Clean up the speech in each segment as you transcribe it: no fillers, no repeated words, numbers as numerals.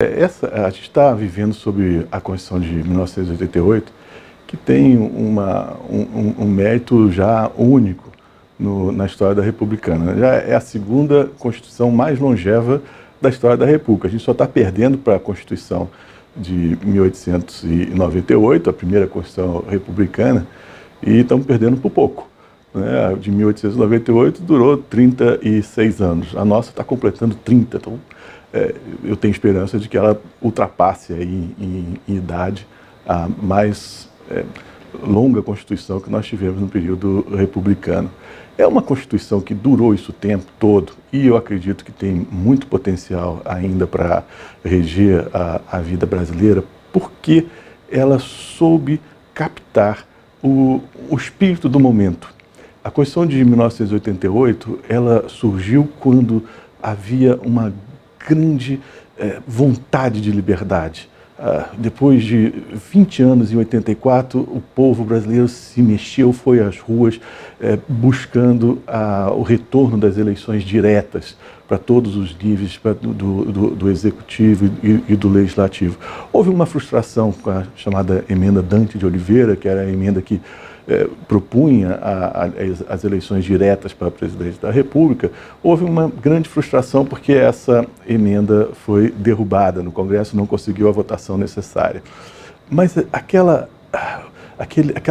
A gente está vivendo sob a Constituição de 1988, que tem um mérito já único na história da Republicana. Já é a segunda Constituição mais longeva da história da República. A gente só está perdendo para a Constituição de 1898, a primeira Constituição republicana, e estamos perdendo por pouco. A de 1898 durou 36 anos. A nossa está completando 30. Então, eu tenho esperança de que ela ultrapasse aí em idade a mais longa Constituição que nós tivemos no período republicano. É uma Constituição que durou isso o tempo todo e eu acredito que tem muito potencial ainda para reger a vida brasileira, porque ela soube captar o espírito do momento. A Constituição de 1988, ela surgiu quando havia uma grande vontade de liberdade. Depois de 20 anos, em 84, o povo brasileiro se mexeu, foi às ruas buscando o retorno das eleições diretas para todos os níveis do Executivo e do Legislativo. Houve uma frustração com a chamada emenda Dante de Oliveira, que era a emenda que propunha as eleições diretas para presidente da República. Houve uma grande frustração porque essa emenda foi derrubada no Congresso, não conseguiu a votação necessária. Mas aquela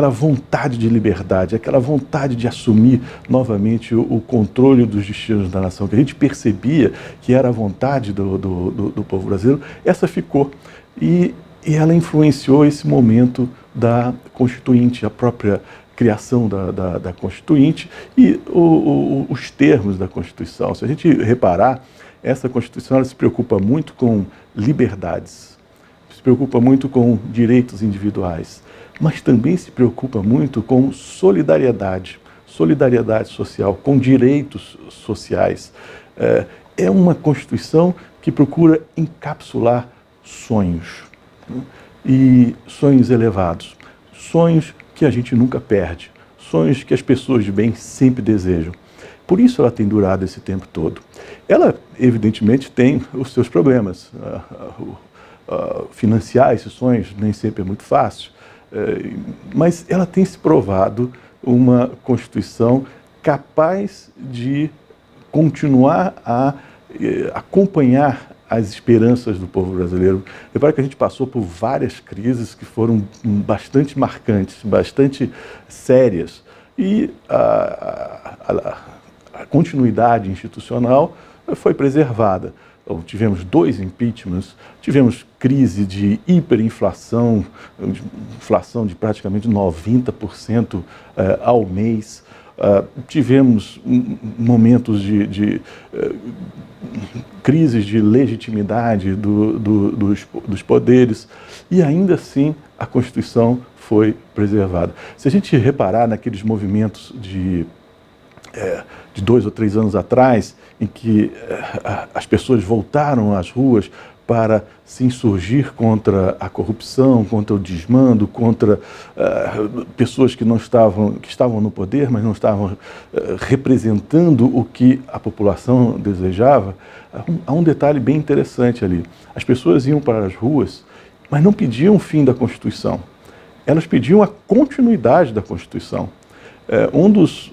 vontade de liberdade, aquela vontade de assumir novamente o controle dos destinos da nação, que a gente percebia que era a vontade do povo brasileiro, essa ficou. E ela influenciou esse momento da Constituinte, a própria criação da Constituinte e os termos da Constituição. Se a gente reparar, essa Constituição ela se preocupa muito com liberdades, se preocupa muito com direitos individuais, mas também se preocupa muito com solidariedade social, com direitos sociais. É uma Constituição que procura encapsular sonhos, e sonhos elevados, sonhos que a gente nunca perde, sonhos que as pessoas de bem sempre desejam. Por isso ela tem durado esse tempo todo. Ela, evidentemente, tem os seus problemas. Financiar esses sonhos nem sempre é muito fácil, mas ela tem se provado uma Constituição capaz de continuar a acompanhar as esperanças do povo brasileiro. Repare que a gente passou por várias crises que foram bastante marcantes, bastante sérias, e a continuidade institucional foi preservada. Então, tivemos 2 impeachments, tivemos crise de hiperinflação, inflação de praticamente 90% ao mês, tivemos momentos de crises de legitimidade dos poderes, e ainda assim a Constituição foi preservada. Se a gente reparar naqueles movimentos de 2 ou 3 anos atrás, em que as pessoas voltaram às ruas para se insurgir contra a corrupção, contra o desmando, contra pessoas que estavam no poder, mas não estavam representando o que a população desejava, há um detalhe bem interessante ali. As pessoas iam para as ruas, mas não pediam o fim da Constituição. Elas pediam a continuidade da Constituição. Um dos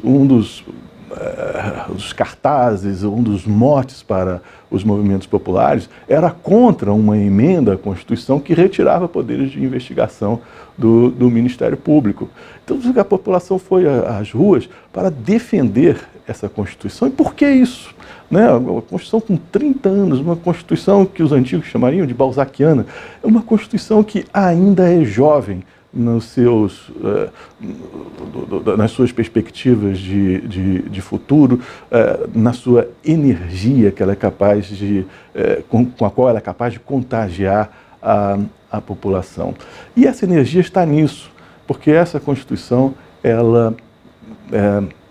cartazes, um dos motes para os movimentos populares era contra uma emenda à Constituição que retirava poderes de investigação do Ministério Público. Então a população foi às ruas para defender essa Constituição. E por que isso? Uma Constituição com 30 anos, uma Constituição que os antigos chamariam de balzaquiana, é uma Constituição que ainda é jovem nas suas perspectivas de futuro, na sua energia que ela é capaz com a qual ela é capaz de contagiar a população. E essa energia está nisso, porque essa Constituição ela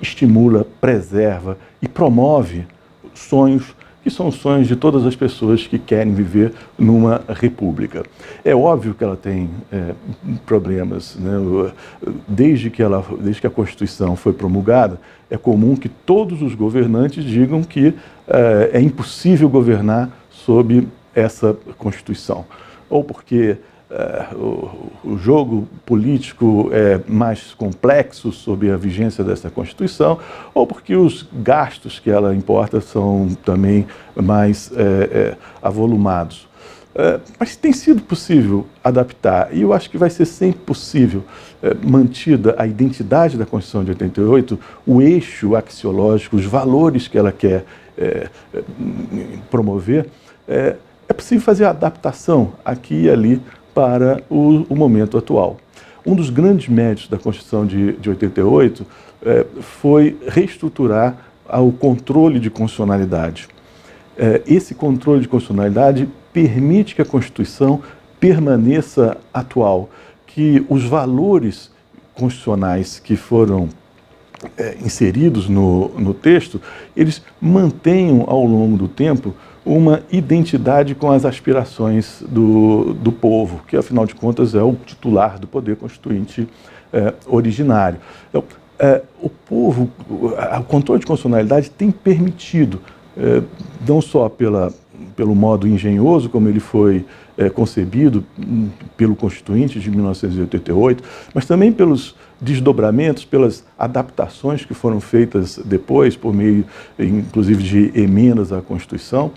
estimula, preserva e promove sonhos que são os sonhos de todas as pessoas que querem viver numa república. É óbvio que ela tem problemas, né? Desde que a Constituição foi promulgada, é comum que todos os governantes digam que é impossível governar sob essa Constituição, ou porque o jogo político é mais complexo sob a vigência dessa Constituição, ou porque os gastos que ela importa são também mais avolumados. Mas tem sido possível adaptar, e eu acho que vai ser sempre possível, mantida a identidade da Constituição de 88, o eixo axiológico, os valores que ela quer promover, é possível fazer a adaptação aqui e ali para o momento atual. Um dos grandes méritos da Constituição de 88 foi reestruturar o controle de constitucionalidade. Esse controle de constitucionalidade permite que a Constituição permaneça atual, que os valores constitucionais que foram inseridos no texto, eles mantenham ao longo do tempo uma identidade com as aspirações do povo, que afinal de contas é o titular do poder constituinte originário. Então, o povo, o controle de constitucionalidade tem permitido, não só pelo modo engenhoso como ele foi concebido pelo Constituinte de 1988, mas também pelos desdobramentos, pelas adaptações que foram feitas depois, por meio, inclusive, de emendas à Constituição.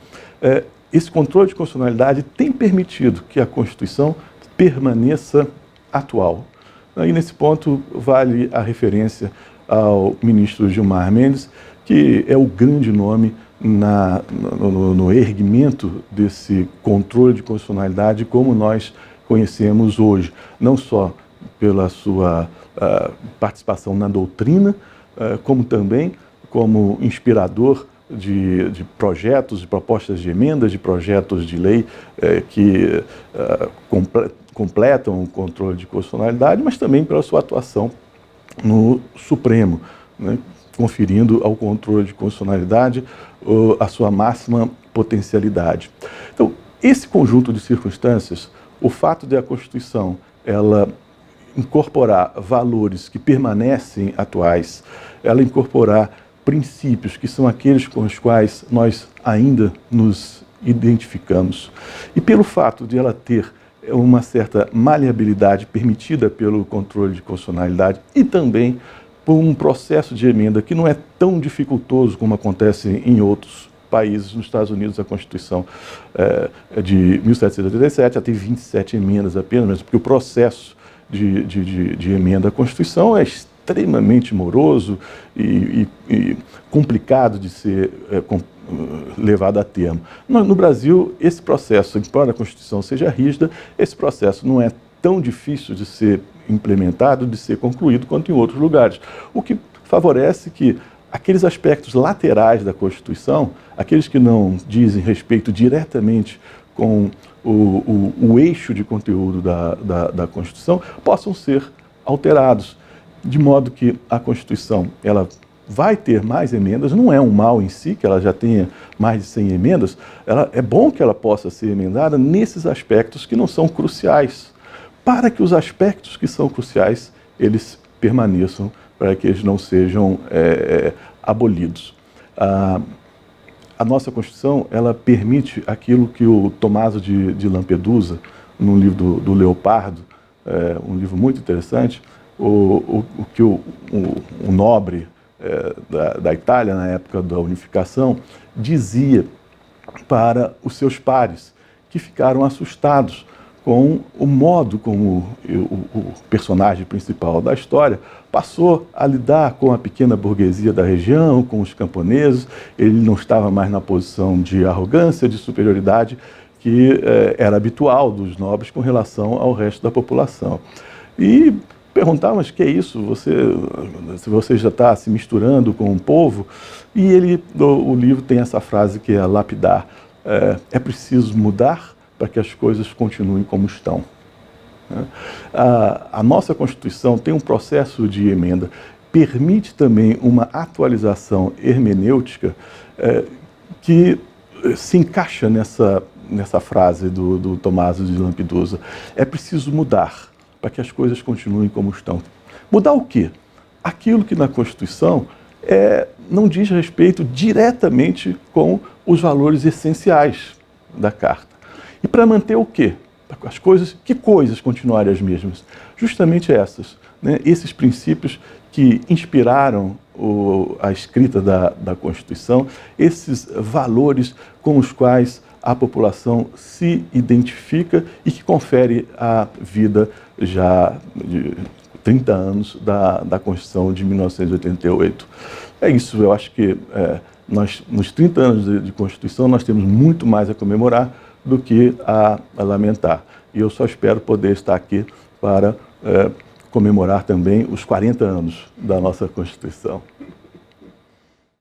Esse controle de constitucionalidade tem permitido que a Constituição permaneça atual. E nesse ponto vale a referência ao ministro Gilmar Mendes, que é o grande nome no erguimento desse controle de constitucionalidade como nós conhecemos hoje, não só pela sua participação na doutrina, como também como inspirador de projetos, de propostas de emendas, de projetos de lei que completam o controle de constitucionalidade, mas também pela sua atuação no Supremo, né, conferindo ao controle de constitucionalidade a sua máxima potencialidade. Então, esse conjunto de circunstâncias, o fato de a Constituição ela incorporar valores que permanecem atuais, ela incorporar princípios que são aqueles com os quais nós ainda nos identificamos, e pelo fato de ela ter uma certa maleabilidade permitida pelo controle de constitucionalidade e também por um processo de emenda que não é tão dificultoso como acontece em outros países. Nos Estados Unidos, a Constituição de 1787 já tem 27 emendas apenas, mas porque o processo de emenda à Constituição é extremamente moroso e complicado de ser levado a termo. No Brasil, esse processo, embora a Constituição seja rígida, esse processo não é tão difícil de ser implementado, de ser concluído quanto em outros lugares, o que favorece que aqueles aspectos laterais da Constituição, aqueles que não dizem respeito diretamente com o eixo de conteúdo da Constituição, possam ser alterados, de modo que a Constituição ela vai ter mais emendas, não é um mal em si que ela já tenha mais de 100 emendas, é bom que ela possa ser emendada nesses aspectos que não são cruciais, para que os aspectos que são cruciais, eles permaneçam, para que eles não sejam abolidos. A nossa Constituição, ela permite aquilo que o Tommaso de Lampedusa, no livro do Leopardo, um livro muito interessante, o que o nobre da Itália, na época da unificação, dizia para os seus pares, que ficaram assustados com o modo como o personagem principal da história passou a lidar com a pequena burguesia da região, com os camponeses. Ele não estava mais na posição de arrogância, de superioridade que era habitual dos nobres com relação ao resto da população. E perguntavam, mas que é isso? Se você já está se misturando com o povo? E o livro tem essa frase que é lapidar. É preciso mudar para que as coisas continuem como estão. A nossa Constituição tem um processo de emenda, permite também uma atualização hermenêutica que se encaixa nessa frase do Tommaso de Lampedusa. É preciso mudar para que as coisas continuem como estão. Mudar o quê? Aquilo que na Constituição não diz respeito diretamente com os valores essenciais da Carta. E para manter o quê? As coisas, que coisas continuarem as mesmas? Justamente essas, né? Esses princípios que inspiraram a escrita da Constituição, esses valores com os quais a população se identifica e que confere a vida já de 30 anos da Constituição de 1988. É isso, eu acho que nós, nos 30 anos de Constituição, nós temos muito mais a comemorar do que a lamentar. E eu só espero poder estar aqui para comemorar também os 40 anos da nossa Constituição.